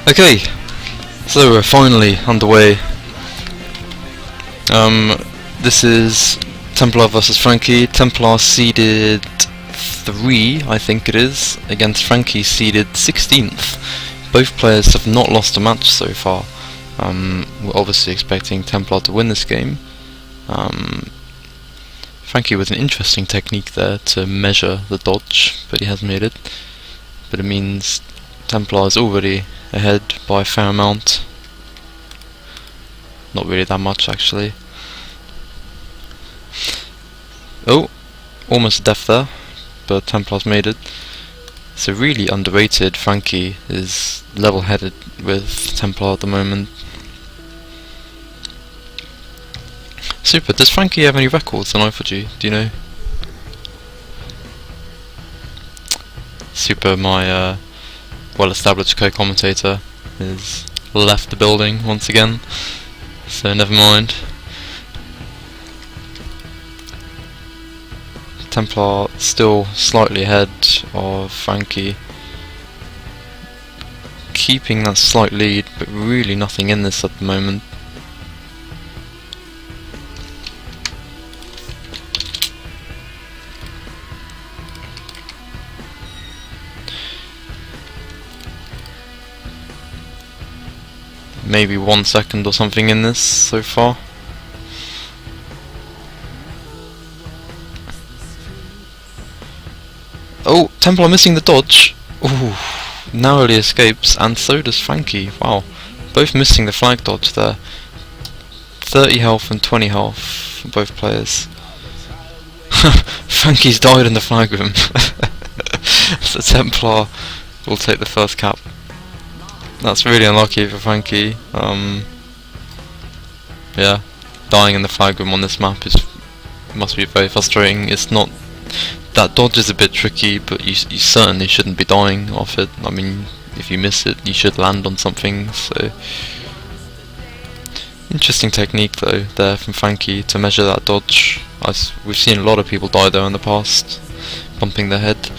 Okay, so we're finally underway. This is TemplaR versus Frankie. TemplaR seeded 3, I think it is, against Frankie seeded 16th. Both players have not lost a match so far. We're obviously expecting TemplaR to win this game. Frankie with an interesting technique there to measure the dodge, but he has made it. But it means TemplaR is already ahead by a fair amount. Not really that much actually. Oh, almost death there, but TemplaR's made it. So really underrated Frankie is level-headed with TemplaR at the moment. Super, does Frankie have any records on i4G? Do you know? Super, my well-established co-commentator has left the building once again, so never mind. TemplaR still slightly ahead of Frankie, keeping that slight lead, but really nothing in this at the moment. Maybe 1 second or something in this so far. Oh, TemplaR missing the dodge. Ooh, narrowly escapes, and so does Frankie. Wow, both missing the flag dodge there. 30 health and 20 health for both players. Frankie's died in the flag room. So TemplaR will take the first cap. That's really unlucky for Frankie. Yeah, dying in the flag room on this map must be very frustrating. It's not. That dodge is a bit tricky, but you certainly shouldn't be dying off it. I mean, if you miss it, you should land on something. So, interesting technique though there from Frankie to measure that dodge. We've seen a lot of people die there in the past, bumping their head.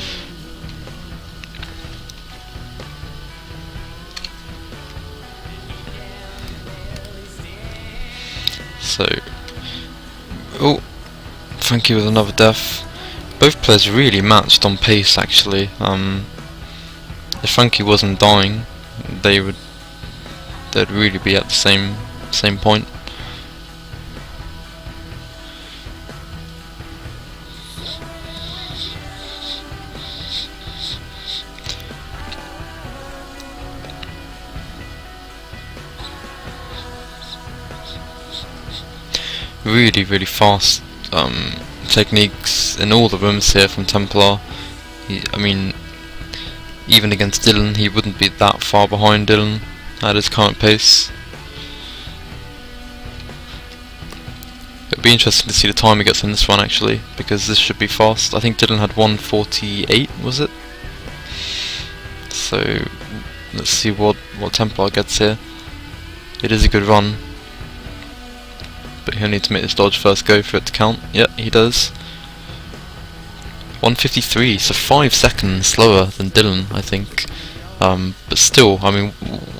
So, oh, Frankie with another death. Both players really matched on pace actually. If Frankie wasn't dying, they'd really be at the same point. Really fast techniques in all the rooms here from TemplaR. I mean, even against Dylan, he wouldn't be that far behind Dylan at his current pace. It'll be interesting to see the time he gets in this one actually, because this should be fast. I think Dylan had 1:48, was it? So let's see what TemplaR gets here. It is a good run, but he'll need to make this dodge first go for it to count. Yeah, he does. 1:53, so 5 seconds slower than Dylan, I think. But still, I mean,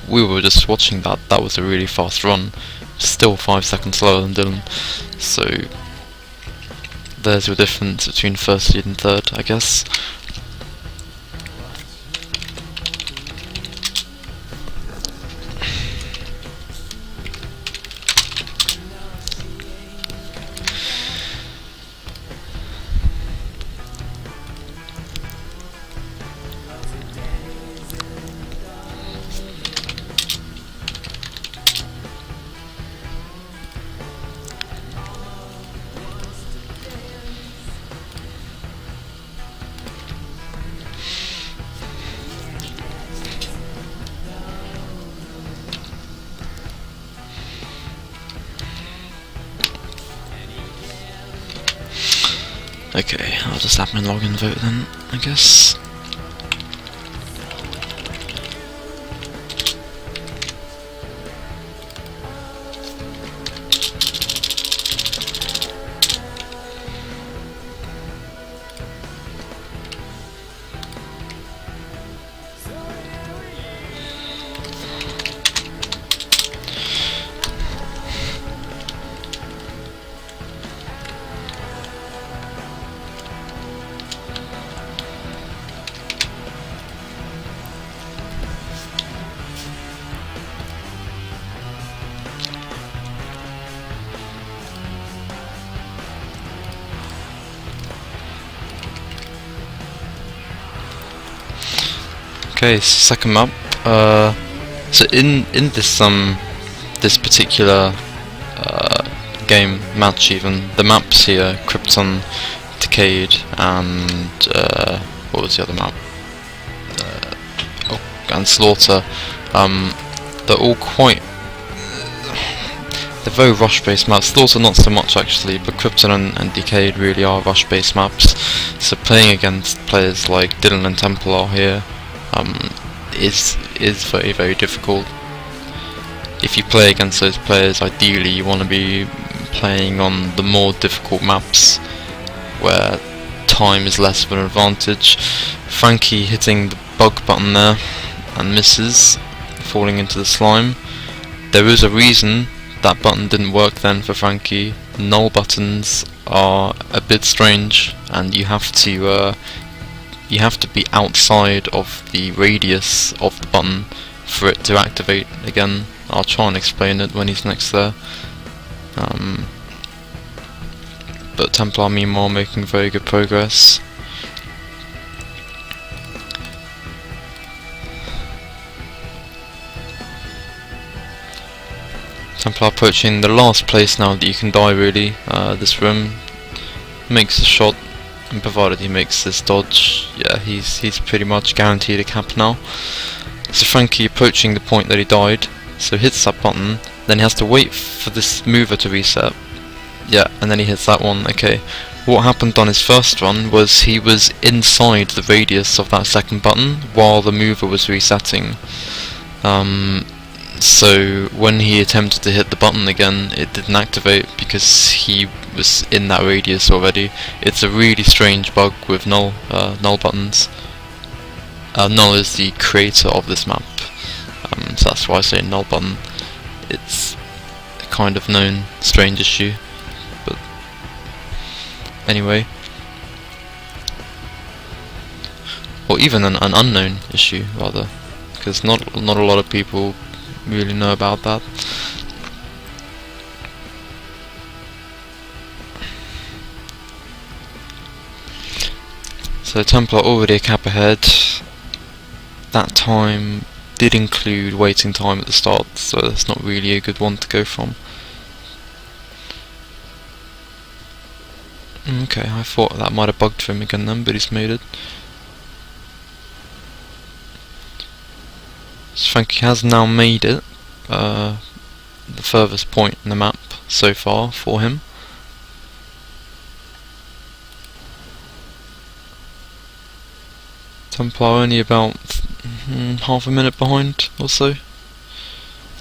we were just watching that. That was a really fast run. Still 5 seconds slower than Dylan. So there's your difference between first seed and third, I guess. Okay, I'll just admin login vote then, I guess. Okay, second map. So in this particular game match, even the maps here, Krypton, Decade, and what was the other map? And Slaughter. They're all quite. They're very rush-based maps. Slaughter not so much actually, but Krypton and Decade really are rush-based maps. So playing against players like Dylan and TemplaR here is very, very difficult. If you play against those players, ideally you want to be playing on the more difficult maps where time is less of an advantage. Frankie hitting the bug button there and misses, falling into the slime. There is a reason that button didn't work then for Frankie. Null buttons are a bit strange, and you have to be outside of the radius of the button for it to activate again. I'll try and explain it when he's next there. But TemplaR meanwhile making very good progress. TemplaR approaching the last place now that you can die really. This room makes a shot, and provided he makes this dodge, yeah, he's pretty much guaranteed a cap now. So Frankie approaching the point that he died, so hits that button, then he has to wait for this mover to reset. Yeah, and then he hits that one. Okay, what happened on his first run was he was inside the radius of that second button while the mover was resetting. So when he attempted to hit the button again, it didn't activate because he was in that radius already. It's a really strange bug with null buttons. Null is the creator of this map, so that's why I say null button. It's a kind of known strange issue, but anyway, or even an unknown issue rather, because not a lot of people really know about that. So TemplaR already a cap ahead. That time did include waiting time at the start, so that's not really a good one to go from. Okay, I thought that might have bugged for him again then, but he's made it. So Frankie has now made it, the furthest point in the map so far for him. TemplaR only about half a minute behind or so.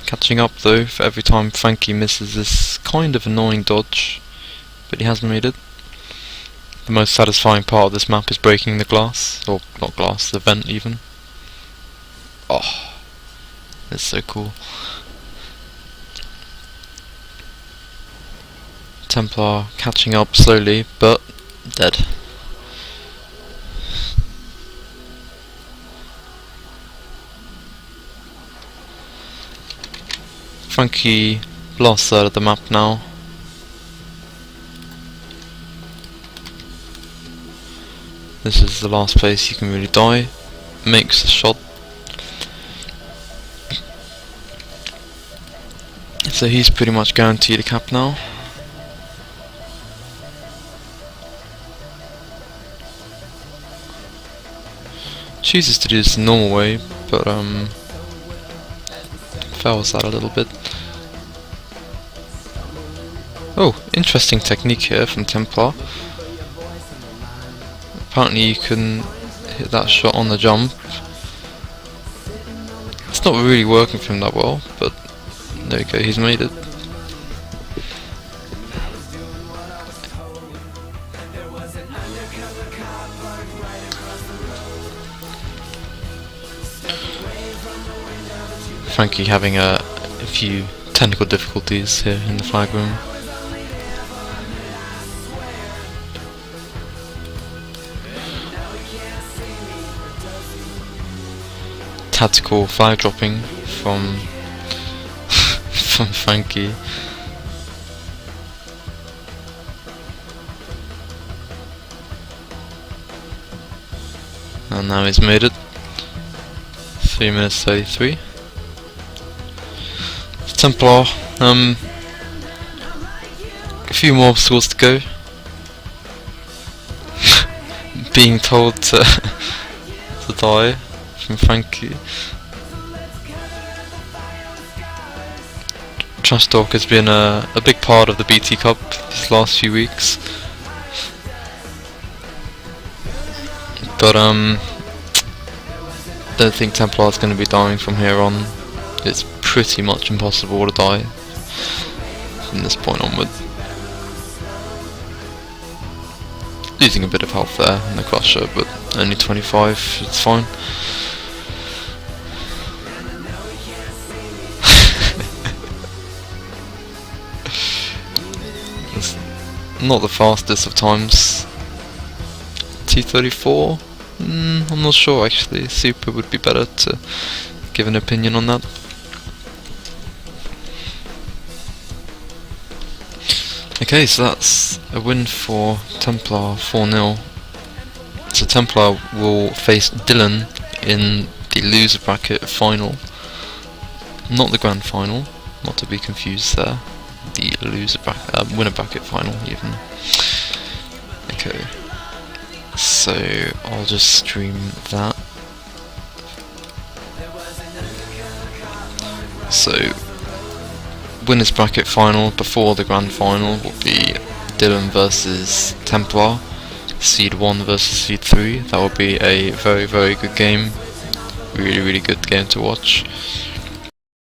Catching up though for every time Frankie misses this kind of annoying dodge, but he has made it. The most satisfying part of this map is breaking the glass, or not glass, the vent even. Oh, that's so cool. TemplaR catching up slowly, but dead. Frankie last third of the map now. This is the last place you can really die. Makes the shot. So he's pretty much guaranteed a cap now. Chooses to do this the normal way, but fails that a little bit. Oh, interesting technique here from TemplaR. Apparently you can hit that shot on the jump. It's not really working for him that well, but there you go, he's made it. Frankie having a few technical difficulties here in the flag room. Tactical flag dropping from Frankie. And now he's made it. 3 minutes 33. TemplaR, a few more obstacles to go. Being told to die from Frankie. Trash talk has been a big part of the BT Cup these last few weeks. But don't think TemplaR is going to be dying from here on. It's pretty much impossible to die from this point onward. Losing a bit of health there in the crusher, but only 25, it's fine. It's not the fastest of times. T34? I'm not sure actually. Super would be better to give an opinion on that. Okay, so that's a win for TemplaR, 4-0. So TemplaR will face Dylan in the loser bracket final. Not the grand final, not to be confused there. The loser bracket, winner bracket final even. Okay. So I'll just stream that. So winners bracket final before the grand final will be Dylan versus TemplaR, seed 1 versus seed 3. That will be a very good game. Really good game to watch.